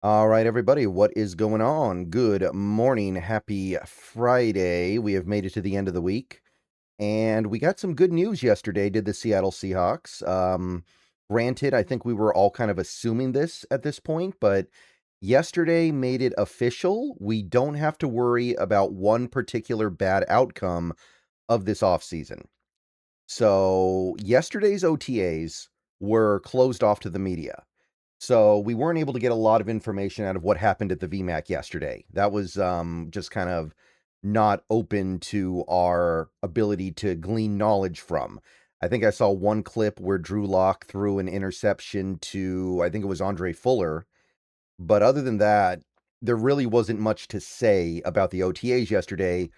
All right, everybody, what is going on? Good morning. Happy Friday. We have made it to the end of the week, and we got some good news yesterday, did the Seattle Seahawks. Granted, I think we were all kind of assuming this at this point, but yesterday made it official. We don't have to worry about one particular bad outcome of this offseason. So, yesterday's OTAs were closed off to the media. So we weren't able to get a lot of information out of what happened at the VMAC yesterday. That was just kind of not open to our ability to glean knowledge from. I think I saw one clip where Drew Lock threw an interception to, I think it was Andre Fuller. But other than that, there really wasn't much to say about the OTAs yesterday,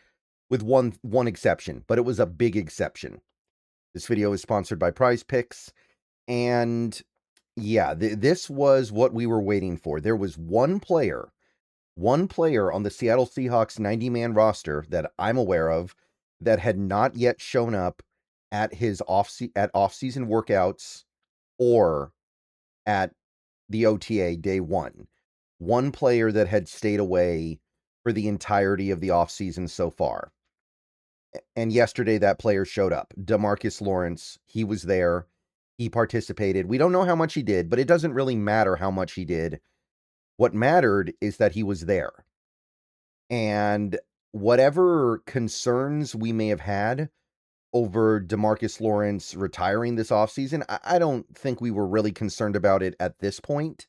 with one exception, but it was a big exception. This video is sponsored by Prize Picks, and yeah, this was what we were waiting for. There was one player on the Seattle Seahawks 90-man roster that I'm aware of that had not yet shown up at his off-season workouts or at the OTA day one. One player that had stayed away for the entirety of the offseason so far. And yesterday that player showed up. DeMarcus Lawrence, he was there. He participated. We don't know how much he did, but it doesn't really matter how much he did. What mattered is that he was there. And whatever concerns we may have had over DeMarcus Lawrence retiring this offseason, I don't think we were really concerned about it at this point.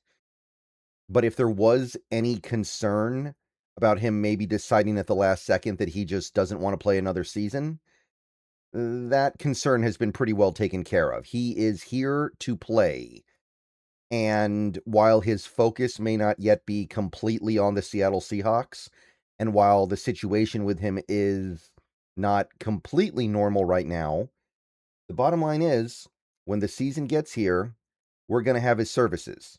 But if there was any concern about him maybe deciding at the last second that he just doesn't want to play another season, that concern has been pretty well taken care of. He is here to play. And while his focus may not yet be completely on the Seattle Seahawks, and while the situation with him is not completely normal right now, the bottom line is, when the season gets here, we're going to have his services.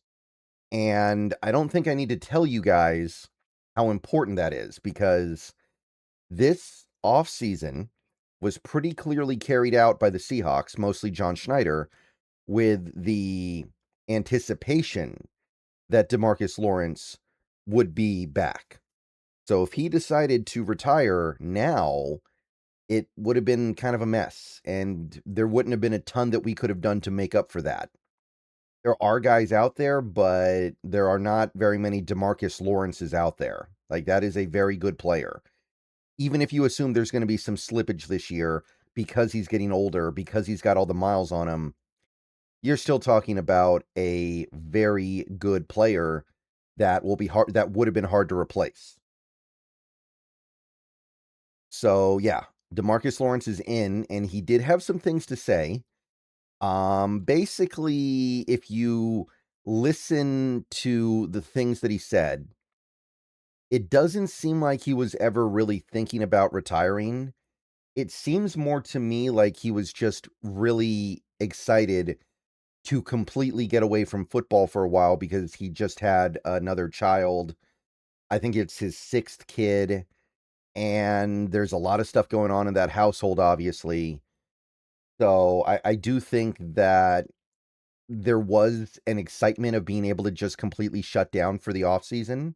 And I don't think I need to tell you guys how important that is, because this offseason was pretty clearly carried out by the Seahawks, mostly John Schneider, with the anticipation that DeMarcus Lawrence would be back. So if he decided to retire now, it would have been kind of a mess, and there wouldn't have been a ton that we could have done to make up for that. There are guys out there, but there are not very many DeMarcus Lawrences out there. Like, that is a very good player. Even if you assume there's going to be some slippage this year because he's getting older, because he's got all the miles on him, you're still talking about a very good player that will be hard, that would have been hard to replace. So yeah, DeMarcus Lawrence is in, and he did have some things to say. Basically, if you listen to the things that he said, it doesn't seem like he was ever really thinking about retiring. It seems more to me like he was just really excited to completely get away from football for a while because he just had another child. I think it's his 6th kid, and there's a lot of stuff going on in that household, obviously. So I do think that there was an excitement of being able to just completely shut down for the off season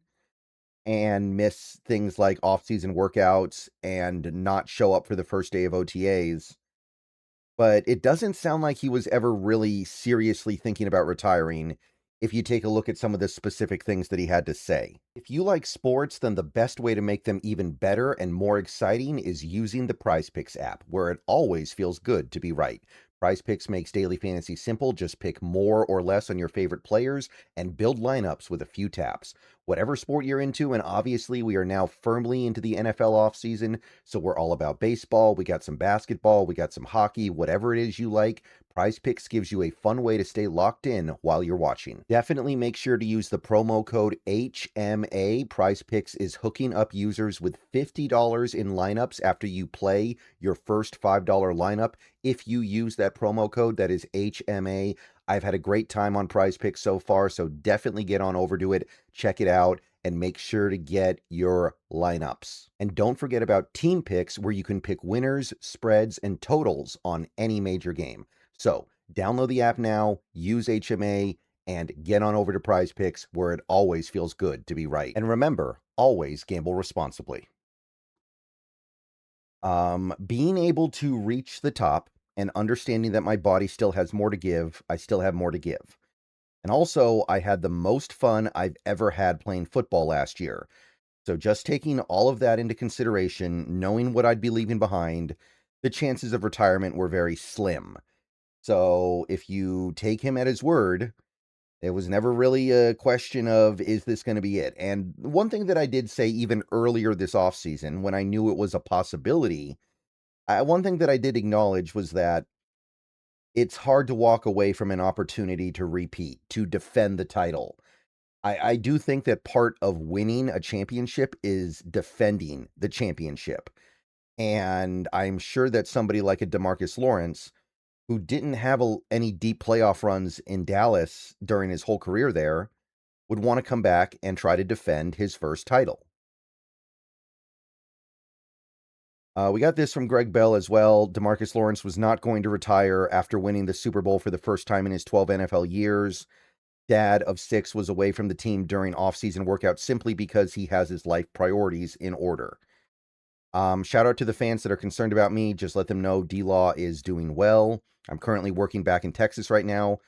and miss things like off-season workouts and not show up for the first day of OTAs. But it doesn't sound like he was ever really seriously thinking about retiring if you take a look at some of the specific things that he had to say. If you like sports, then the best way to make them even better and more exciting is using the Prize Picks app, where it always feels good to be right. Prize Picks makes daily fantasy simple. Just pick more or less on your favorite players and build lineups with a few taps. Whatever sport you're into, and obviously we are now firmly into the NFL offseason, so we're all about baseball, we got some basketball, we got some hockey, whatever it is you like, Prize Picks gives you a fun way to stay locked in while you're watching. Definitely make sure to use the promo code HMA. Prize Picks is hooking up users with $50 in lineups after you play your first $5 lineup. If you use that promo code, that is HMA. I've had a great time on Prize Picks so far, so definitely get on over to it, check it out, and make sure to get your lineups. And don't forget about Team Picks, where you can pick winners, spreads, and totals on any major game. So download the app now, use HMA, and get on over to Prize Picks, where it always feels good to be right. And remember, always gamble responsibly. Being able to reach the top and understanding that my body still has more to give, I still have more to give. And also, I had the most fun I've ever had playing football last year. So just taking all of that into consideration, knowing what I'd be leaving behind, the chances of retirement were very slim. So if you take him at his word, it was never really a question of, is this going to be it? And one thing that I did say even earlier this offseason, when I knew it was a possibility, one thing that I did acknowledge was that it's hard to walk away from an opportunity to repeat, to defend the title. I do think that part of winning a championship is defending the championship. And I'm sure that somebody like a DeMarcus Lawrence, who didn't have any deep playoff runs in Dallas during his whole career there, would want to come back and try to defend his first title. We got this from Greg Bell as well. DeMarcus Lawrence was not going to retire after winning the Super Bowl for the first time in his 12 NFL years. Dad of 6 was away from the team during off-season workouts simply because he has his life priorities in order. Shout out to the fans that are concerned about me. Just let them know D-Law is doing well. I'm currently working back in Texas right now.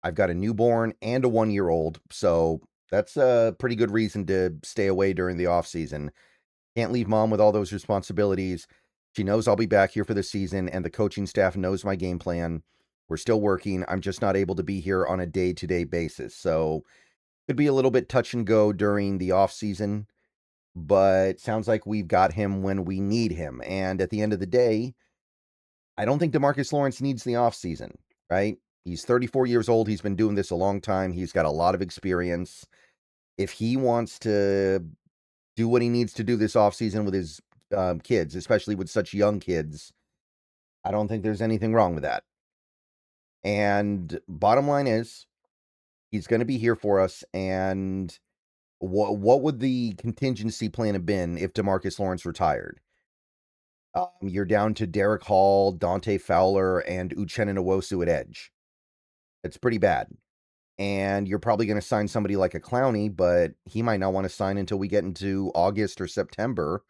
I've got a newborn and a 1-year-old, so that's a pretty good reason to stay away during the off-season. Can't leave mom with all those responsibilities. She knows I'll be back here for the season, and the coaching staff knows my game plan. We're still working. I'm just not able to be here on a day-to-day basis. So could be a little bit touch and go during the off season, but sounds like we've got him when we need him. And at the end of the day, I don't think DeMarcus Lawrence needs the off season, right? He's 34 years old. He's been doing this a long time. He's got a lot of experience. If he wants to do what he needs to do this off season with his kids, especially with such young kids, I don't think there's anything wrong with that. And bottom line is, he's going to be here for us. And what would the contingency plan have been if DeMarcus Lawrence retired? You're down to Derek Hall, Dante Fowler, and Uchenna Nwosu at edge. It's pretty bad. And you're probably going to sign somebody like a Clowney, but he might not want to sign until we get into August or September.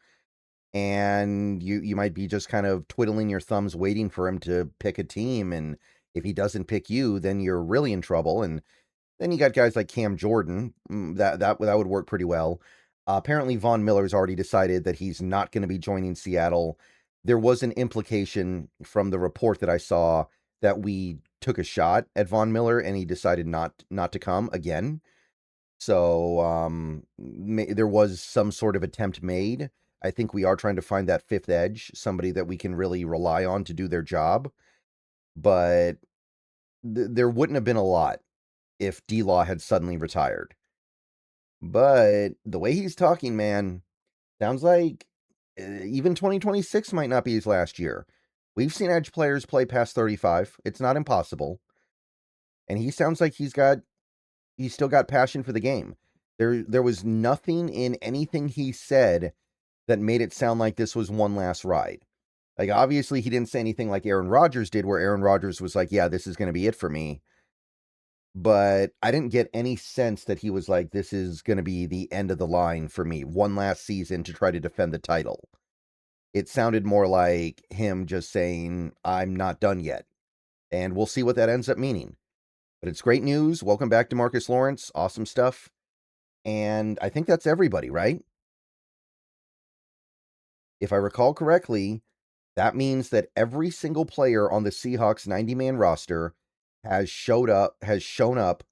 And you might be just kind of twiddling your thumbs waiting for him to pick a team. And if he doesn't pick you, then you're really in trouble. And then you got guys like Cam Jordan. That would work pretty well. Apparently, Von Miller's already decided that he's not going to be joining Seattle. There was an implication from the report that I saw that we took a shot at Von Miller, and he decided not to come again. So there was some sort of attempt made. I think we are trying to find that fifth edge, somebody that we can really rely on to do their job. But there wouldn't have been a lot if D-Law had suddenly retired. But the way he's talking, man, sounds like even 2026 might not be his last year. We've seen edge players play past 35. It's not impossible. And he sounds like he's still got passion for the game. There was nothing in anything he said that made it sound like this was one last ride. Like, obviously, he didn't say anything like Aaron Rodgers did, where Aaron Rodgers was like, yeah, this is going to be it for me. But I didn't get any sense that he was like, this is going to be the end of the line for me. One last season to try to defend the title. It sounded more like him just saying, I'm not done yet. And we'll see what that ends up meaning. But it's great news. Welcome back to DeMarcus Lawrence. Awesome stuff. And I think that's everybody, right? If I recall correctly, that means that every single player on the Seahawks 90-man roster has shown up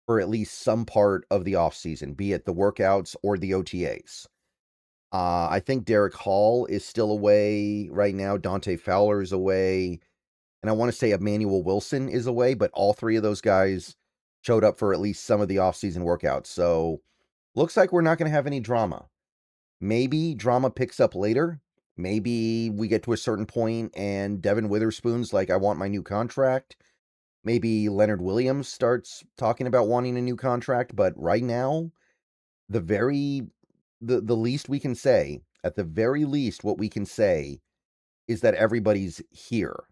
for at least some part of the offseason, be it the workouts or the OTAs. I think Derek Hall is still away right now. Dante Fowler is away. And I want to say Emmanuel Wilson is away, but all three of those guys showed up for at least some of the offseason workouts. So looks like we're not going to have any drama. Maybe drama picks up later. Maybe we get to a certain point and Devin Witherspoon's like, I want my new contract. Maybe Leonard Williams starts talking about wanting a new contract. But right now, the least we can say, at the very least, what we can say is that everybody's here.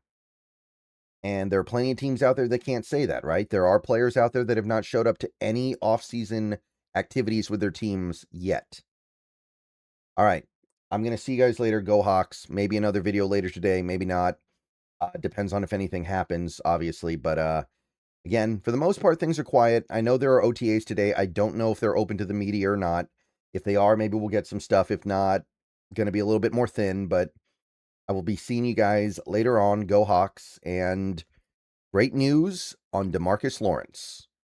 And there are plenty of teams out there that can't say that, right? There are players out there that have not showed up to any offseason activities with their teams yet. All right. I'm going to see you guys later. Go Hawks. Maybe another video later today. Maybe not. Depends on if anything happens, obviously. But again, for the most part, things are quiet. I know there are OTAs today. I don't know if they're open to the media or not. If they are, maybe we'll get some stuff. If not, going to be a little bit more thin. But I will be seeing you guys later on. Go Hawks. And great news on DeMarcus Lawrence.